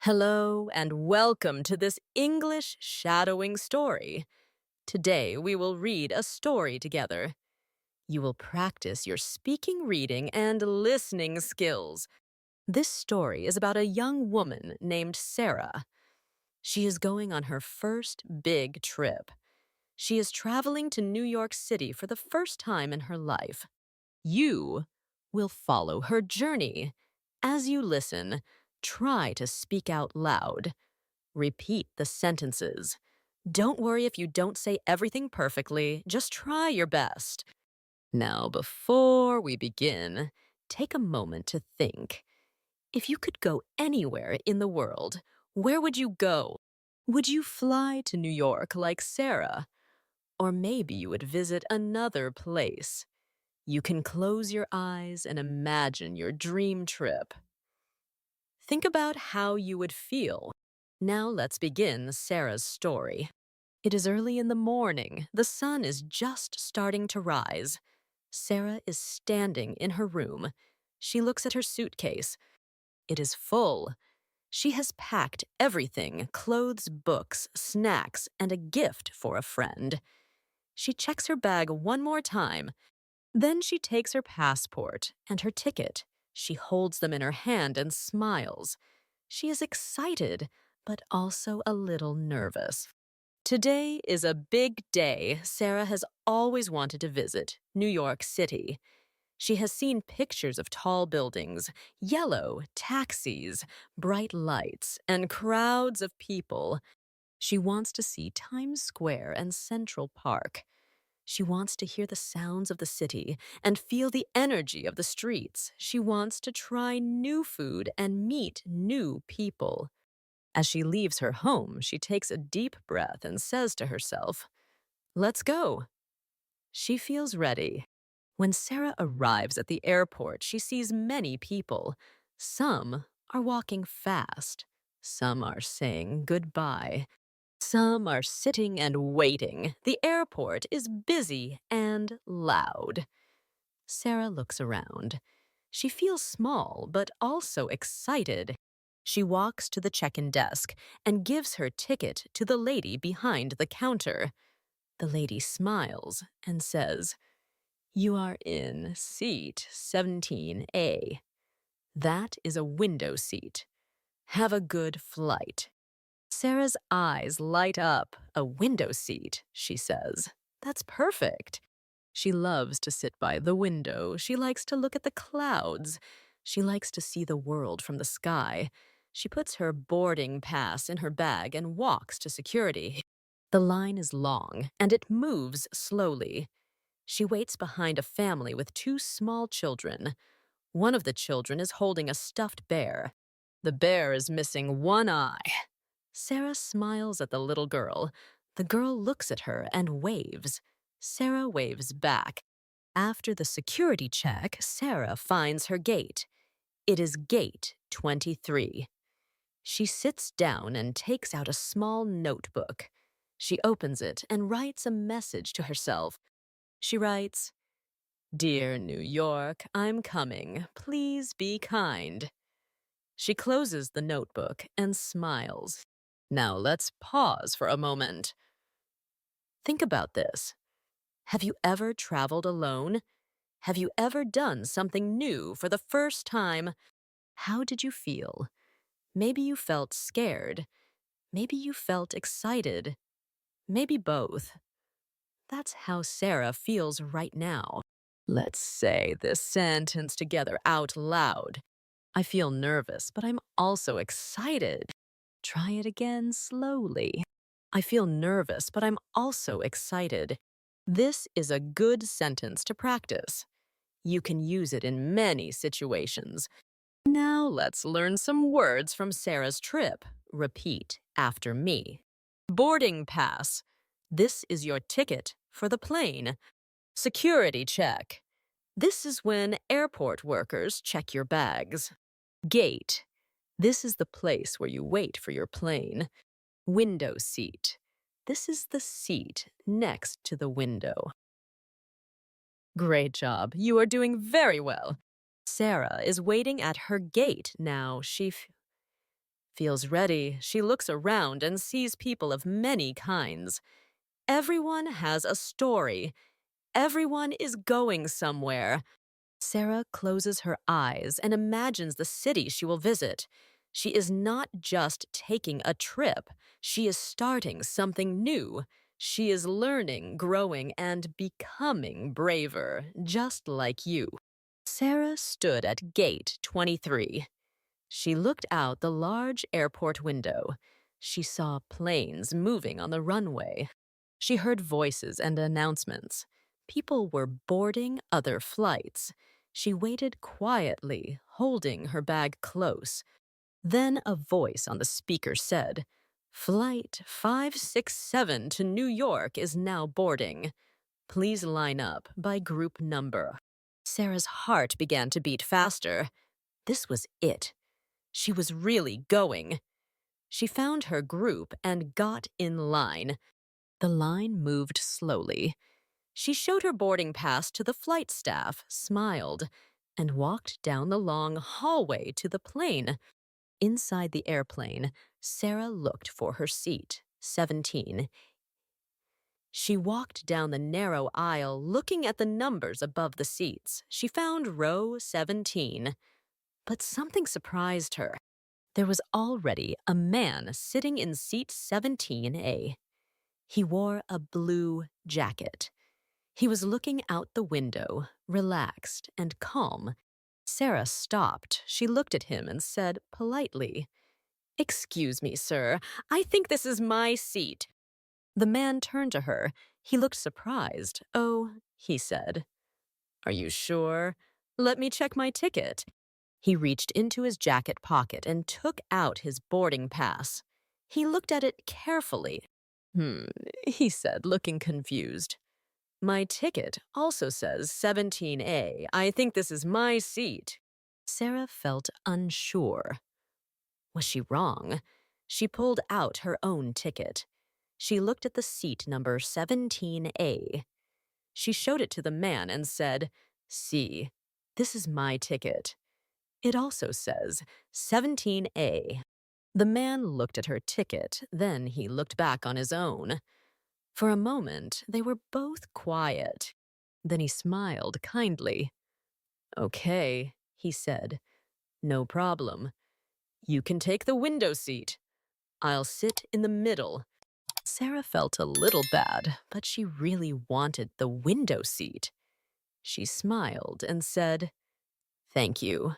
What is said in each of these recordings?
Hello and welcome to this English shadowing story. Today we will read a story together. You will practice your speaking, reading, and listening skills. This story is about a young woman named Sarah. She is going on her first big trip. She is traveling to New York City for the first time in her life. You will follow her journey. As you listen, try to speak out loud. Repeat the sentences. Don't worry if you don't say everything perfectly, just try your best. Now, before we begin, take a moment to think. If you could go anywhere in the world, where would you go? Would you fly to New York like Sarah? Or maybe you would visit another place. You can close your eyes and imagine your dream trip. Think about how you would feel. Now let's begin Sarah's story. It is early in the morning. The sun is just starting to rise. Sarah is standing in her room. She looks at her suitcase. It is full. She has packed everything: clothes, books, snacks, and a gift for a friend. She checks her bag one more time. Then she takes her passport and her ticket. She holds them in her hand and smiles. She is excited, but also a little nervous. Today is a big day. Sarah has always wanted to visit New York City. She has seen pictures of tall buildings, yellow taxis, bright lights, and crowds of people. She wants to see Times Square and Central Park. She wants to hear the sounds of the city and feel the energy of the streets. She wants to try new food and meet new people. As she leaves her home, she takes a deep breath and says to herself, "Let's go." She feels ready. When Sarah arrives at the airport, she sees many people. Some are walking fast. Some are saying goodbye. Some are sitting and waiting. The airport is busy and loud. Sarah looks around. She feels small, but also excited. She walks to the check-in desk and gives her ticket to the lady behind the counter. The lady smiles and says, "You are in seat 17A. That is a window seat. Have a good flight." Sarah's eyes light up. "A window seat," she says. "That's perfect." She loves to sit by the window. She likes to look at the clouds. She likes to see the world from the sky. She puts her boarding pass in her bag and walks to security. The line is long, and it moves slowly. She waits behind a family with two small children. One of the children is holding a stuffed bear. The bear is missing one eye. Sarah smiles at the little girl. The girl looks at her and waves. Sarah waves back. After the security check, Sarah finds her gate. It is gate 23. She sits down and takes out a small notebook. She opens it and writes a message to herself. She writes, "Dear New York, I'm coming. Please be kind." She closes the notebook and smiles. Now let's pause for a moment. Think about this. Have you ever traveled alone? Have you ever done something new for the first time? How did you feel? Maybe you felt scared. Maybe you felt excited. Maybe both. That's how Sarah feels right now. Let's say this sentence together out loud. I feel nervous, but I'm also excited. Try it again slowly. I feel nervous, but I'm also excited. This is a good sentence to practice. You can use it in many situations. Now let's learn some words from Sarah's trip. Repeat after me. Boarding pass. This is your ticket for the plane. Security check. This is when airport workers check your bags. Gate. This is the place where you wait for your plane. Window seat. This is the seat next to the window. Great job. You are doing very well. Sarah is waiting at her gate now. She Feels ready, she looks around and sees people of many kinds. Everyone has a story. Everyone is going somewhere. Sarah closes her eyes and imagines the city she will visit. She is not just taking a trip, she is starting something new. She is learning, growing, and becoming braver, just like you. Sarah stood at gate 23. She looked out the large airport window. She saw planes moving on the runway. She heard voices and announcements. People were boarding other flights. She waited quietly, holding her bag close. Then a voice on the speaker said, "Flight 567 to New York is now boarding. Please line up by group number." Sarah's heart began to beat faster. This was it. She was really going. She found her group and got in line. The line moved slowly. She showed her boarding pass to the flight staff, smiled, and walked down the long hallway to the plane. Inside the airplane, Sarah looked for her seat, 17. She walked down the narrow aisle, looking at the numbers above the seats. She found row 17. But something surprised her. There was already a man sitting in seat 17A. He wore a blue jacket. He was looking out the window, relaxed and calm. Sarah stopped. She looked at him and said politely, "Excuse me, sir. I think this is my seat." The man turned to her. He looked surprised. "Oh," he said. "Are you sure? Let me check my ticket." He reached into his jacket pocket and took out his boarding pass. He looked at it carefully. He said, looking confused. "My ticket also says 17A. I think this is my seat." Sarah felt unsure. Was she wrong? She pulled out her own ticket. She looked at the seat number 17A. She showed it to the man and said, "See, this is my ticket. It also says 17A." The man looked at her ticket, then he looked back on his own. For a moment, they were both quiet. Then he smiled kindly. "Okay," he said. "No problem. You can take the window seat. I'll sit in the middle." Sarah felt a little bad, but she really wanted the window seat. She smiled and said, "Thank you."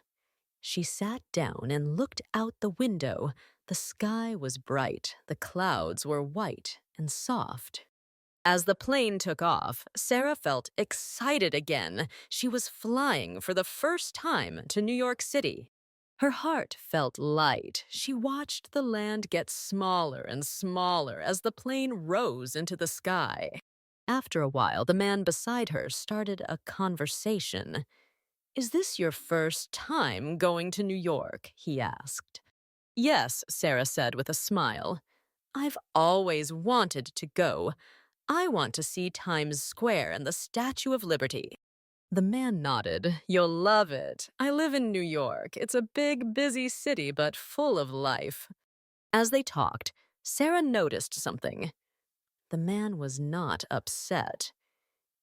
She sat down and looked out the window. The sky was bright, the clouds were white and soft. As the plane took off, Sarah felt excited again. She was flying for the first time to New York City. Her heart felt light. She watched the land get smaller and smaller as the plane rose into the sky. After a while, the man beside her started a conversation. "Is this your first time going to New York?" he asked. "Yes," Sarah said with a smile. "I've always wanted to go. I want to see Times Square and the Statue of Liberty." The man nodded. "You'll love it. I live in New York. It's a big, busy city, but full of life." As they talked, Sarah noticed something. The man was not upset.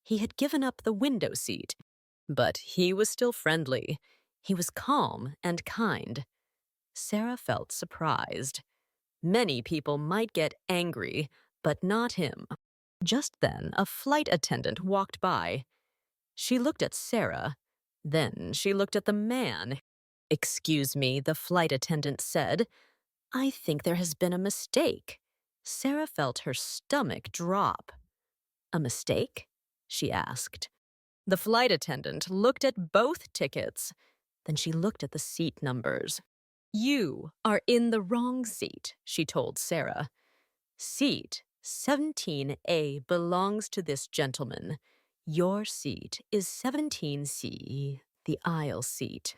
He had given up the window seat, but he was still friendly. He was calm and kind. Sarah felt surprised. Many people might get angry, but not him. Just then, a flight attendant walked by. She looked at Sarah. Then she looked at the man. "Excuse me," the flight attendant said. "I think there has been a mistake." Sarah felt her stomach drop. "A mistake?" she asked. The flight attendant looked at both tickets. Then she looked at the seat numbers. "You are in the wrong seat," she told Sarah. "Seat 17A belongs to this gentleman. Your seat is 17C, the aisle seat."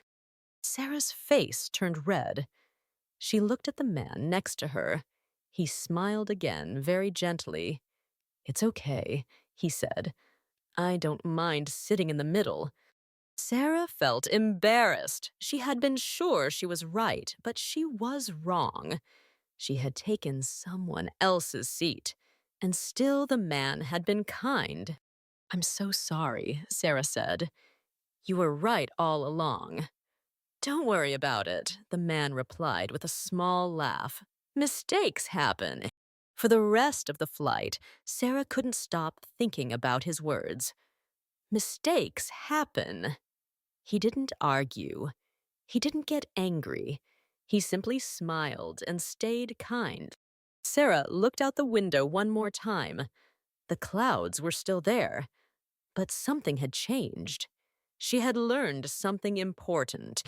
Sarah's face turned red. She looked at the man next to her. He smiled again, very gently. "It's okay," he said. "I don't mind sitting in the middle." Sarah felt embarrassed. She had been sure she was right, but she was wrong. She had taken someone else's seat, and still the man had been kind. "I'm so sorry," Sarah said. "You were right all along." "Don't worry about it," the man replied with a small laugh. "Mistakes happen." For the rest of the flight, Sarah couldn't stop thinking about his words. Mistakes happen. He didn't argue. He didn't get angry. He simply smiled and stayed kind. Sarah looked out the window one more time. The clouds were still there, but something had changed. She had learned something important.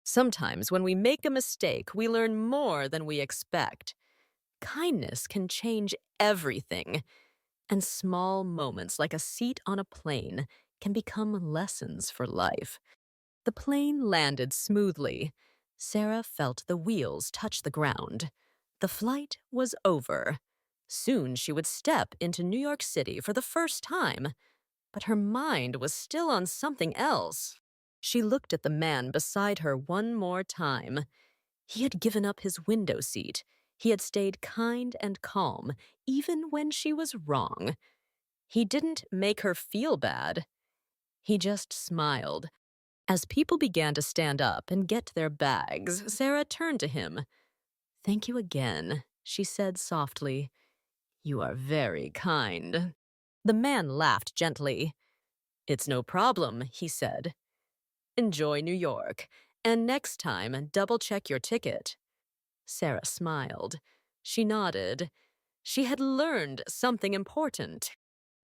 Sometimes when we make a mistake, we learn more than we expect. Kindness can change everything, and small moments like a seat on a plane can become lessons for life. The plane landed smoothly. Sarah felt the wheels touch the ground. The flight was over. Soon she would step into New York City for the first time, but her mind was still on something else. She looked at the man beside her one more time. He had given up his window seat. He had stayed kind and calm, even when she was wrong. He didn't make her feel bad. He just smiled. As people began to stand up and get their bags, Sarah turned to him. "Thank you again," she said softly. "You are very kind." The man laughed gently. "It's no problem," he said. "Enjoy New York, and next time, double-check your ticket." Sarah smiled. She nodded. She had learned something important.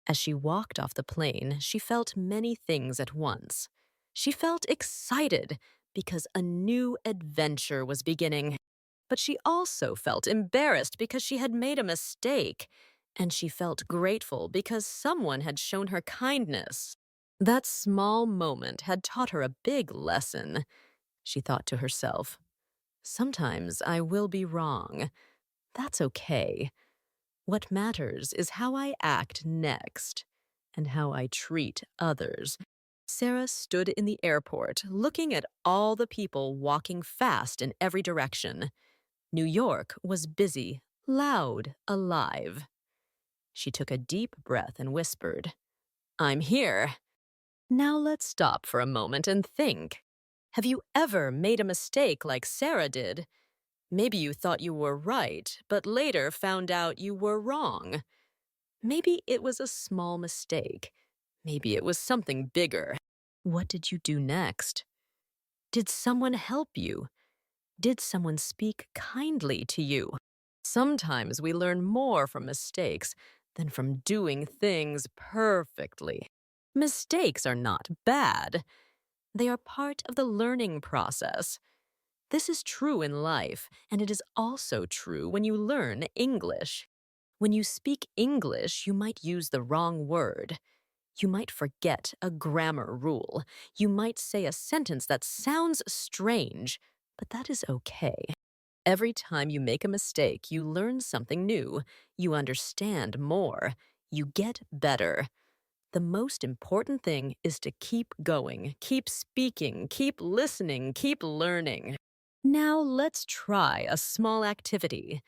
As she walked off the plane, she felt many things at once. She felt excited because a new adventure was beginning. But she also felt embarrassed because she had made a mistake. And she felt grateful because someone had shown her kindness. That small moment had taught her a big lesson. She thought to herself, "Sometimes I will be wrong. That's okay. What matters is how I act next and how I treat others." Sarah stood in the airport, looking at all the people walking fast in every direction. New York was busy, loud, alive. She took a deep breath and whispered, "I'm here." Now let's stop for a moment and think. Have you ever made a mistake like Sarah did? Maybe you thought you were right, but later found out you were wrong. Maybe it was a small mistake. Maybe it was something bigger. What did you do next? Did someone help you? Did someone speak kindly to you? Sometimes we learn more from mistakes than from doing things perfectly. Mistakes are not bad. They are part of the learning process. This is true in life, and it is also true when you learn English. When you speak English, you might use the wrong word. You might forget a grammar rule. You might say a sentence that sounds strange, but that is okay. Every time you make a mistake, you learn something new. You understand more. You get better. The most important thing is to keep going, keep speaking, keep listening, keep learning. Now let's try a small activity.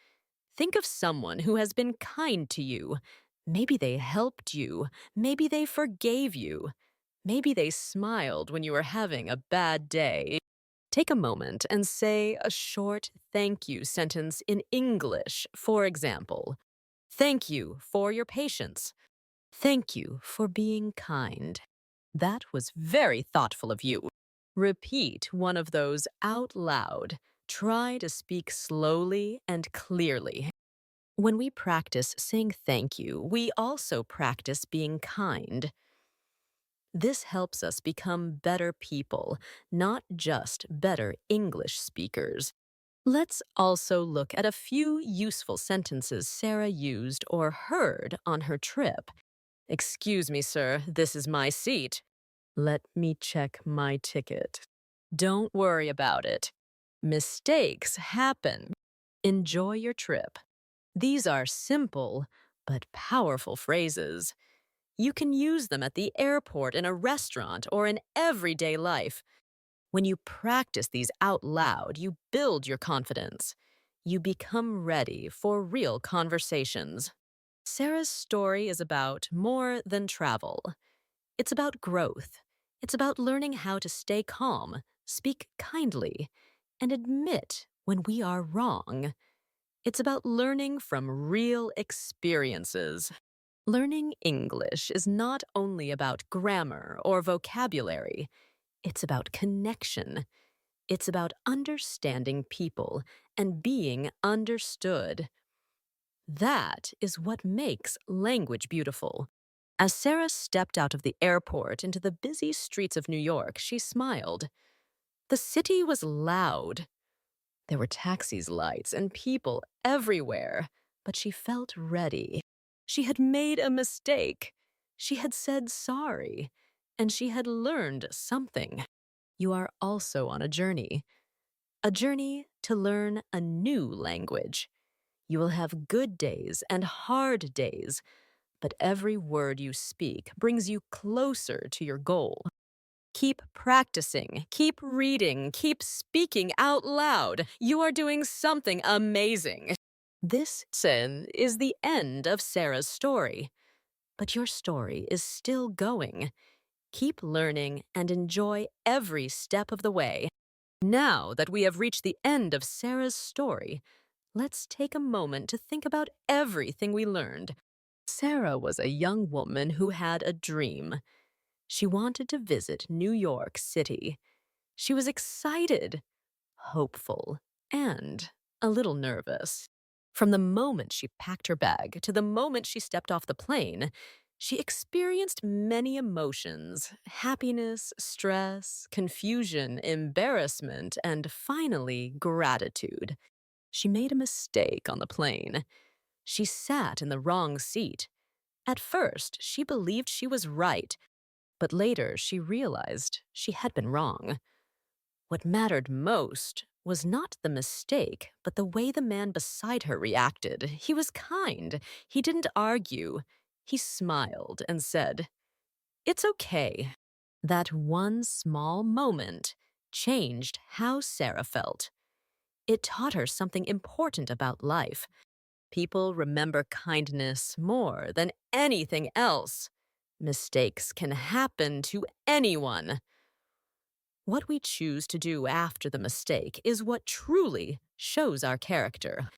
Think of someone who has been kind to you. Maybe they helped you. Maybe they forgave you. Maybe they smiled when you were having a bad day. Take a moment and say a short thank you sentence in English. For example, "Thank you for your patience. Thank you for being kind." That was very thoughtful of you. Repeat one of those out loud. Try to speak slowly and clearly. When we practice saying thank you, we also practice being kind. This helps us become better people, not just better English speakers. Let's also look at a few useful sentences Sarah used or heard on her trip. "Excuse me, sir, this is my seat." "Let me check my ticket." "Don't worry about it." "Mistakes happen." "Enjoy your trip." These are simple but powerful phrases. You can use them at the airport, in a restaurant, or in everyday life. When you practice these out loud, you build your confidence. You become ready for real conversations. Sarah's story is about more than travel. It's about growth. It's about learning how to stay calm, speak kindly, and admit when we are wrong. It's about learning from real experiences. Learning English is not only about grammar or vocabulary, it's about connection. It's about understanding people and being understood. That is what makes language beautiful. As Sarah stepped out of the airport into the busy streets of New York, she smiled. The city was loud. There were taxis, lights, and people everywhere, but she felt ready. She had made a mistake. She had said sorry, and she had learned something. You are also on a journey to learn a new language. You will have good days and hard days, but every word you speak brings you closer to your goal. Keep practicing, keep reading, keep speaking out loud. You are doing something amazing. This, Sen, is the end of Sarah's story. But your story is still going. Keep learning and enjoy every step of the way. Now that we have reached the end of Sarah's story, let's take a moment to think about everything we learned. Sarah was a young woman who had a dream. She wanted to visit New York City. She was excited, hopeful, and a little nervous. From the moment she packed her bag to the moment she stepped off the plane, she experienced many emotions: happiness, stress, confusion, embarrassment, and finally, gratitude. She made a mistake on the plane. She sat in the wrong seat. At first, she believed she was right, but later she realized she had been wrong. What mattered most was not the mistake, but the way the man beside her reacted. He was kind. He didn't argue. He smiled and said, "It's okay." That one small moment changed how Sarah felt. It taught her something important about life. People remember kindness more than anything else. Mistakes can happen to anyone. What we choose to do after the mistake is what truly shows our character.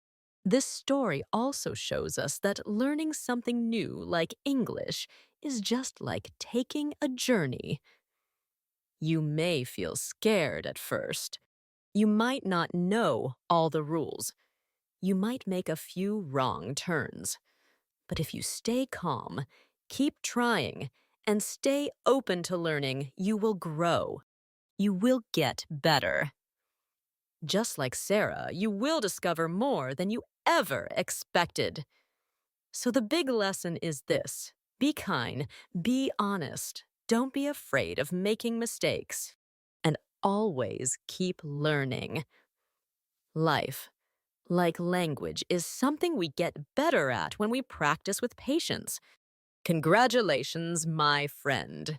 This story also shows us that learning something new, like English, is just like taking a journey. You may feel scared at first. You might not know all the rules. You might make a few wrong turns. But if you stay calm, keep trying, and stay open to learning, you will grow. You will get better. Just like Sarah, you will discover more than you ever expected. So the big lesson is this: be kind, be honest, don't be afraid of making mistakes, and always keep learning. Life, like language, is something we get better at when we practice with patience. Congratulations, my friend.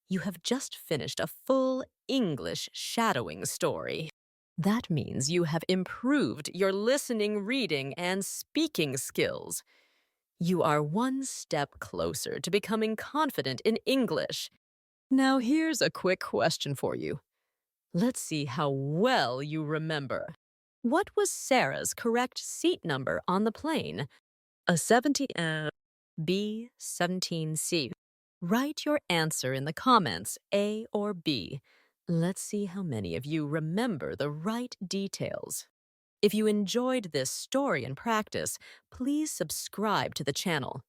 You have just finished a full English shadowing story. That means you have improved your listening, reading, and speaking skills. You are one step closer to becoming confident in English. Now, here's a quick question for you. Let's see how well you remember. What was Sarah's correct seat number on the plane? A 70M, B, 17C. Write your answer in the comments, A or B. Let's see how many of you remember the right details. If you enjoyed this story and practice, please subscribe to the channel.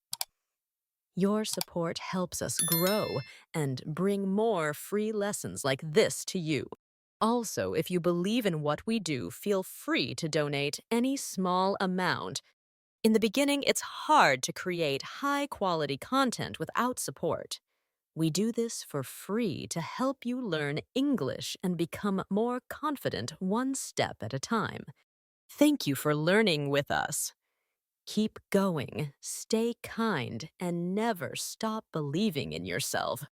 Your support helps us grow and bring more free lessons like this to you. Also, if you believe in what we do, feel free to donate any small amount. In the beginning, it's hard to create high-quality content without support. We do this for free to help you learn English and become more confident one step at a time. Thank you for learning with us. Keep going, stay kind, and never stop believing in yourself.